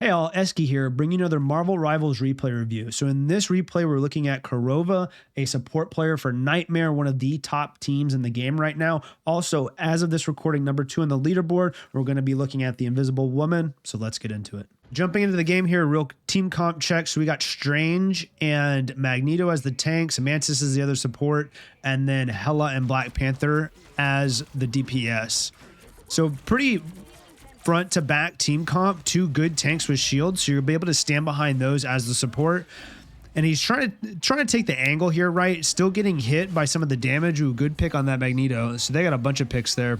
Hey all, Eskie here, bringing another Marvel Rivals replay review. So in this replay, we're looking at Karova, a support player for Nightmare, one of the top teams in the game right now. Also, as of this recording, number 2 on the leaderboard, we're going to be looking at the Invisible Woman. So let's get into it. Jumping into the game here, real team comp check. So we got Strange and Magneto as the tanks, Mantis as the other support, and then Hela and Black Panther as the DPS. So pretty front to back team comp, 2 good tanks with shields, so you'll be able to stand behind those as the support. And he's trying to take the angle here, right? Still getting hit by some of the damage. Ooh, good pick on that Magneto. So they got a bunch of picks there.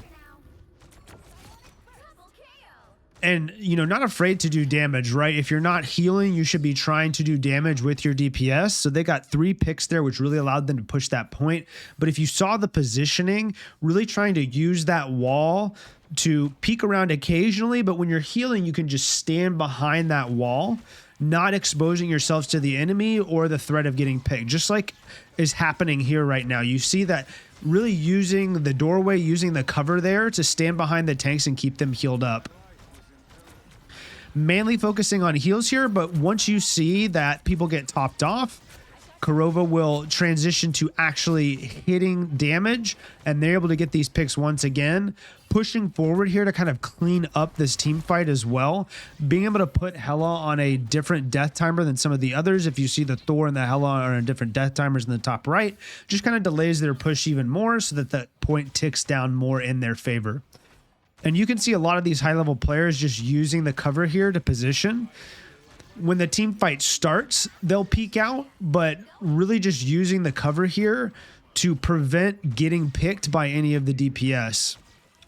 And, you know, not afraid to do damage, right? If you're not healing, you should be trying to do damage with your DPS. So they got 3 picks there, which really allowed them to push that point. But if you saw the positioning, really trying to use that wall to peek around occasionally, but when you're healing, you can just stand behind that wall, not exposing yourselves to the enemy or the threat of getting picked, just like is happening here right now. You see that really using the doorway, using the cover there to stand behind the tanks and keep them healed up. Mainly focusing on heals here, but once you see that people get topped off, Karova will transition to actually hitting damage, and they're able to get these picks once again, pushing forward here to kind of clean up this team fight as well. Being able to put Hela on a different death timer than some of the others. If you see the Thor and the Hela are on different death timers in the top right, just kind of delays their push even more so that the point ticks down more in their favor. And you can see a lot of these high-level players just using the cover here to position. When the team fight starts, they'll peek out, but really just using the cover here to prevent getting picked by any of the DPS.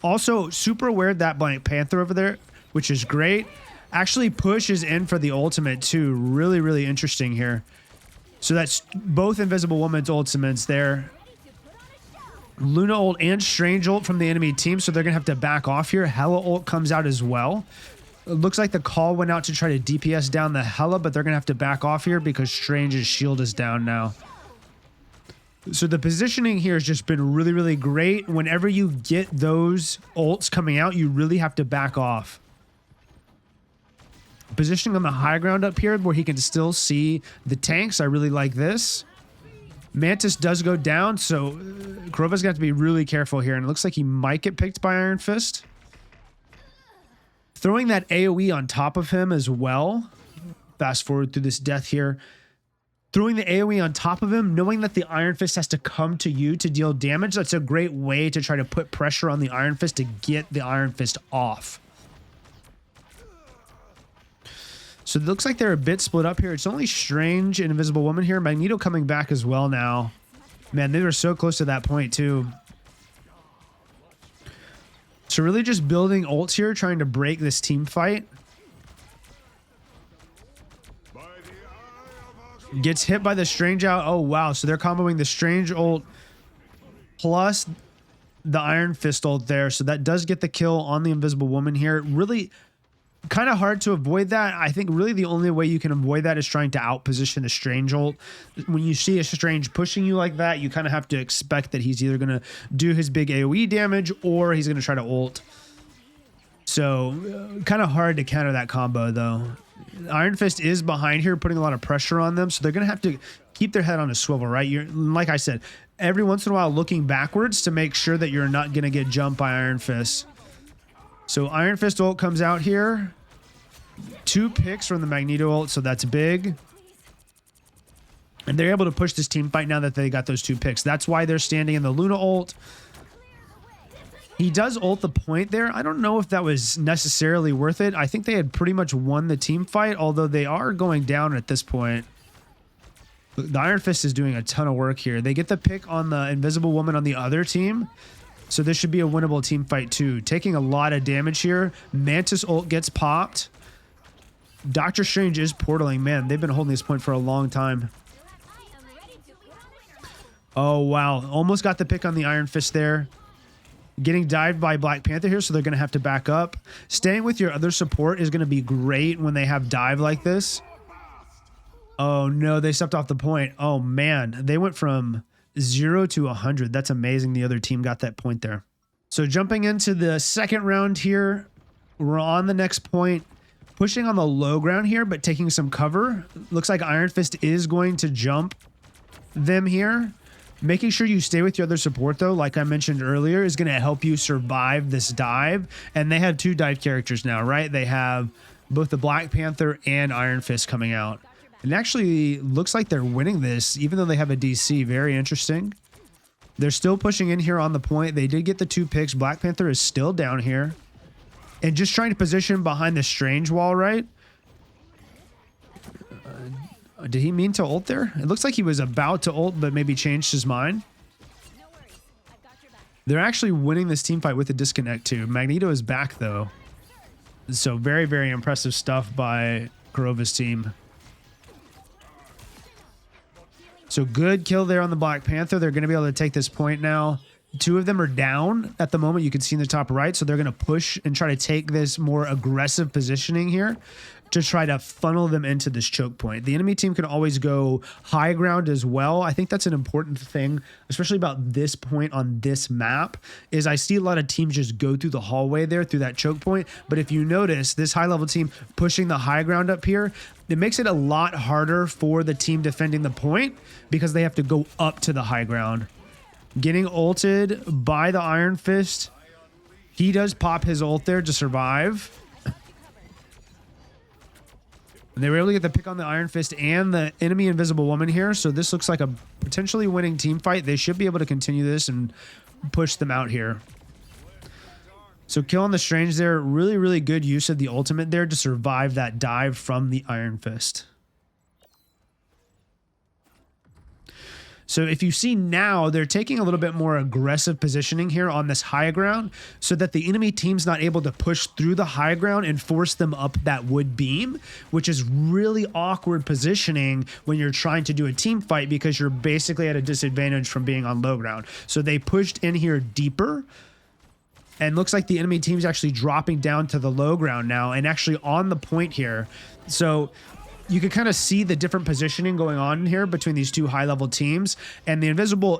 Also, super aware of that Black Panther over there, which is great. Actually pushes in for the ultimate too. Really, really interesting here. So that's both Invisible Woman's ultimates there. Luna ult and Strange ult from the enemy team, so they're going to have to back off here. Hela ult comes out as well. It looks like the call went out to try to DPS down the Hela, but they're going to have to back off here because Strange's shield is down now. So the positioning here has just been really, really great. Whenever you get those ults coming out, you really have to back off. Positioning on the high ground up here where he can still see the tanks. I really like this. Mantis does go down, so Karova's got to be really careful here. And it looks like he might get picked by Iron Fist. Throwing that AoE on top of him as well. Fast forward through this death here. Throwing the AoE on top of him, knowing that the Iron Fist has to come to you to deal damage. That's a great way to try to put pressure on the Iron Fist to get the Iron Fist off. So it looks like they're a bit split up here. It's only Strange and Invisible Woman here. Magneto coming back as well now. Man, they were so close to that point too. So really just building ults here, trying to break this team fight. Gets hit by the Strange out. Oh, wow. So they're comboing the Strange ult plus the Iron Fist ult there. So that does get the kill on the Invisible Woman here. Really kind of hard to avoid that. I think really the only way you can avoid that is trying to outposition the Strange ult. When you see a Strange pushing you like that, you kind of have to expect that he's either going to do his big AoE damage or he's going to try to ult. So kind of hard to counter that combo though. Iron Fist is behind here, putting a lot of pressure on them, so they're going to have to keep their head on a swivel, right? You're, like I said, every once in a while looking backwards to make sure that you're not going to get jumped by Iron Fist. So Iron Fist ult comes out here. 2 picks from the Magneto ult, so that's big. And they're able to push this team fight now that they got those 2 picks. That's why they're standing in the Luna ult. He does ult the point there. I don't know if that was necessarily worth it. I think they had pretty much won the team fight, although they are going down at this point. The Iron Fist is doing a ton of work here. They get the pick on the Invisible Woman on the other team. So this should be a winnable team fight too. Taking a lot of damage here. Mantis ult gets popped. Doctor Strange is portaling. Man, they've been holding this point for a long time. Oh, wow. Almost got the pick on the Iron Fist there. Getting dived by Black Panther here, so they're going to have to back up. Staying with your other support is going to be great when they have dive like this. Oh, no. They stepped off the point. Oh, man. They went from 0 to 100. That's amazing. The other team got that point there. So jumping into the second round here, we're on the next point. pushing on the low ground here, but taking some cover. Looks like Iron Fist is going to jump them here. Making sure you stay with your other support, though, like I mentioned earlier, is going to help you survive this dive. And they have 2 dive characters now, right? They have both the Black Panther and Iron Fist coming out. And actually looks like they're winning this, even though they have a DC. Very interesting. They're still pushing in here on the point. They did get the 2 picks. Black Panther is still down here. And just trying to position behind the Strange wall, right? Did he mean to ult there? It looks like he was about to ult, but maybe changed his mind. They're actually winning this team fight with a disconnect too. Magneto is back though. So very, very impressive stuff by Karova's team. So good kill there on the Black Panther. They're going to be able to take this point now. 2 of them are down at the moment. You can see in the top right. So they're going to push and try to take this more aggressive positioning here to try to funnel them into this choke point. The enemy team can always go high ground as well. I think that's an important thing, especially about this point on this map, is I see a lot of teams just go through the hallway there through that choke point. But if you notice this high level team pushing the high ground up here, it makes it a lot harder for the team defending the point because they have to go up to the high ground. Getting ulted by the Iron Fist. He does pop his ult there to survive. And they were able to get the pick on the Iron Fist and the enemy Invisible Woman here. So this looks like a potentially winning team fight. They should be able to continue this and push them out here. So killing the Strange there. Really, really good use of the ultimate there to survive that dive from the Iron Fist. So if you see now, they're taking a little bit more aggressive positioning here on this high ground so that the enemy team's not able to push through the high ground and force them up that wood beam, which is really awkward positioning when you're trying to do a team fight because you're basically at a disadvantage from being on low ground. So they pushed in here deeper. And looks like the enemy team's actually dropping down to the low ground now and actually on the point here. So you can kind of see the different positioning going on here between these 2 high-level teams, and the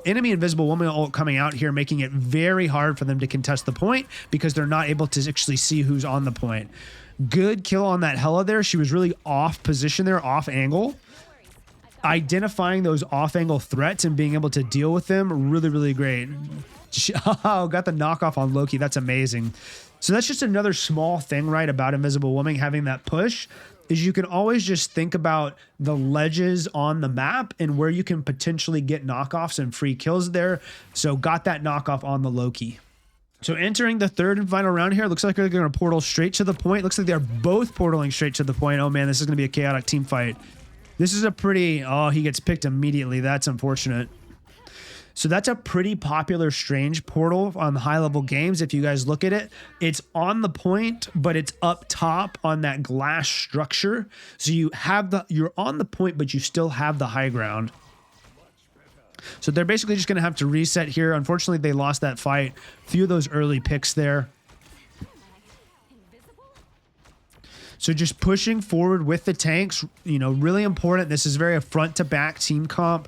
enemy Invisible Woman ult coming out here, making it very hard for them to contest the point because they're not able to actually see who's on the point. Good kill on that Hela there. She was really off position there, off angle. Identifying those off-angle threats and being able to deal with them, really, really great. Oh, got the knockoff on Loki. That's amazing. So that's just another small thing, right, about Invisible Woman having that push. Is you can always just think about the ledges on the map and where you can potentially get knockoffs and free kills there. So got that knockoff on the Loki. So entering the 3rd and final round here, looks like they're going to portal straight to the point. Looks like they're both portaling straight to the point. Oh man, this is going to be a chaotic team fight. This is a pretty, oh, he gets picked immediately. That's unfortunate. So that's a pretty popular Strange portal on the high-level games. If you guys look at it, it's on the point, but it's up top on that glass structure. So you have you're on the point, but you still have the high ground. So they're basically just going to have to reset here. Unfortunately, they lost that fight. A few of those early picks there. So just pushing forward with the tanks, you know, really important. This is very a front-to-back team comp.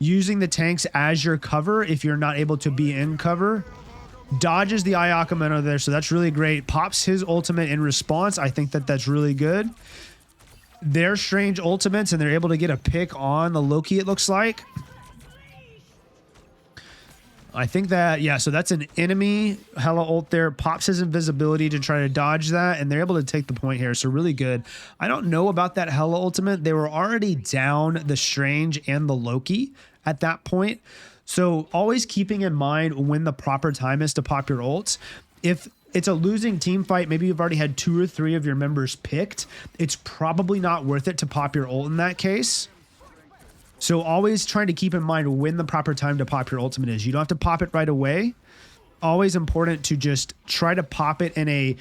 Using the tanks as your cover if you're not able to be in cover. Dodges the Ayakameno there, so that's really great. Pops his ultimate in response. I think that that's really good. They're Strange ultimates, and they're able to get a pick on the Loki, it looks like. I think that, yeah, so that's an enemy Hela ult there. Pops his invisibility to try to dodge that, and they're able to take the point here, so really good. I don't know about that Hela ultimate. They were already down the Strange and the Loki at that point, so always keeping in mind when the proper time is to pop your ults. If it's a losing team fight, maybe you've already had 2 or 3 of your members picked, it's probably not worth it to pop your ult in that case. So always trying to keep in mind when the proper time to pop your ultimate is. You don't have to pop it right away. Always important to just try to pop it in a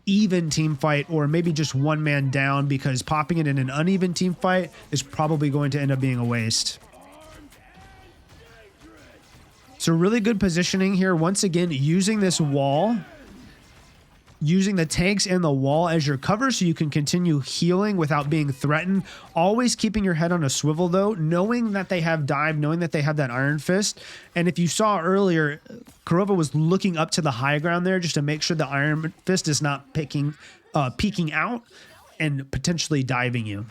even team fight or maybe just one man down, because popping it in an uneven team fight is probably going to end up being a waste. So really good positioning here. Once again, using this wall, using the tanks and the wall as your cover so you can continue healing without being threatened. Always keeping your head on a swivel though, knowing that they have dive, knowing that they have that Iron Fist. And if you saw earlier, Karova was looking up to the high ground there just to make sure the Iron Fist is not picking peeking out and potentially diving you.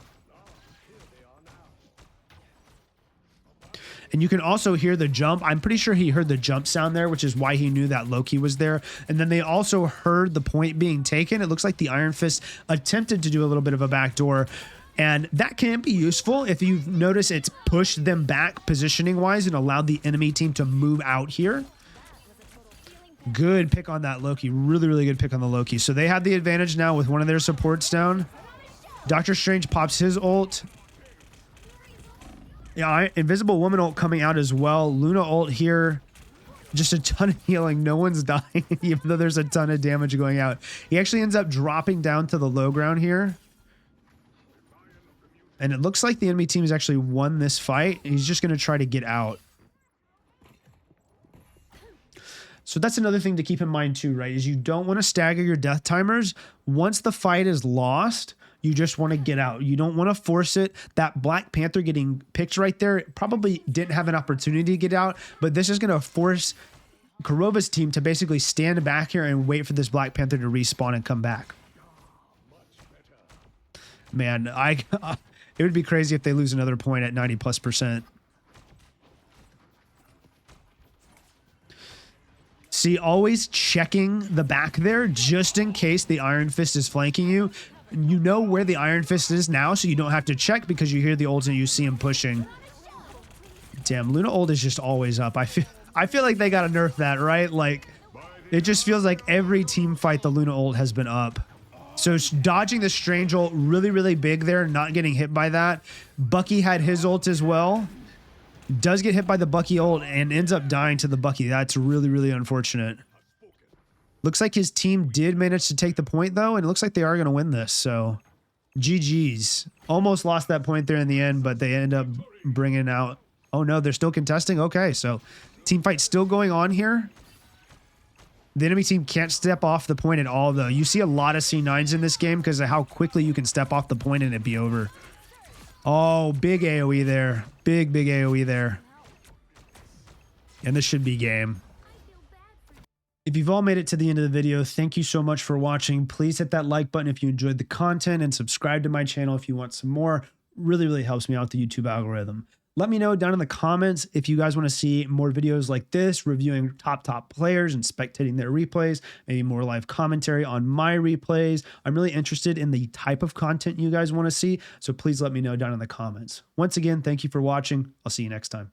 And you can also hear the jump. I'm pretty sure he heard the jump sound there, which is why he knew that Loki was there. And then they also heard the point being taken. It looks like the Iron Fist attempted to do a little bit of a backdoor. And that can be useful if you notice it's pushed them back positioning wise and allowed the enemy team to move out here. Good pick on that Loki. Really, really good pick on the Loki. So they have the advantage now with one of their supports down. Doctor Strange pops his ult. Yeah, Invisible Woman ult coming out as well. Luna ult here. Just a ton of healing. No one's dying, even though there's a ton of damage going out. He actually ends up dropping down to the low ground here. And it looks like the enemy team has actually won this fight. He's just going to try to get out. So that's another thing to keep in mind too, right? Is you don't want to stagger your death timers. Once the fight is lost, you just want to get out. You don't want to force it. That Black Panther getting picked right there probably didn't have an opportunity to get out, but this is going to force Karova's team to basically stand back here and wait for this Black Panther to respawn and come back. Man, it would be crazy if they lose another point at 90+%. See, always checking the back there just in case the Iron Fist is flanking you. You know where the Iron Fist is now, so you don't have to check because you hear the ult and you see him pushing. Damn, Luna ult is just always up. I feel like they gotta nerf that, right? Like, it just feels like every team fight the Luna ult has been up. So dodging the Strange ult really, really big there, not getting hit by that. Bucky had his ult as well. Does get hit by the Bucky ult and ends up dying to the Bucky. That's really, really unfortunate. Looks like his team did manage to take the point, though, and it looks like they are going to win this. So, GG's. Almost lost that point there in the end, but they end up bringing out... Oh, no, they're still contesting? Okay, so team fight still going on here. The enemy team can't step off the point at all, though. You see a lot of C9s in this game because of how quickly you can step off the point and it be over. Oh, big AoE there. Big, big AoE there. And this should be game. If you've all made it to the end of the video, thank you so much for watching. Please hit that like button if you enjoyed the content and subscribe to my channel if you want some more. Really, really helps me out with the YouTube algorithm. Let me know down in the comments if you guys want to see more videos like this, reviewing top players and spectating their replays, maybe more live commentary on my replays. I'm really interested in the type of content you guys want to see, so please let me know down in the comments. Once again, thank you for watching. I'll see you next time.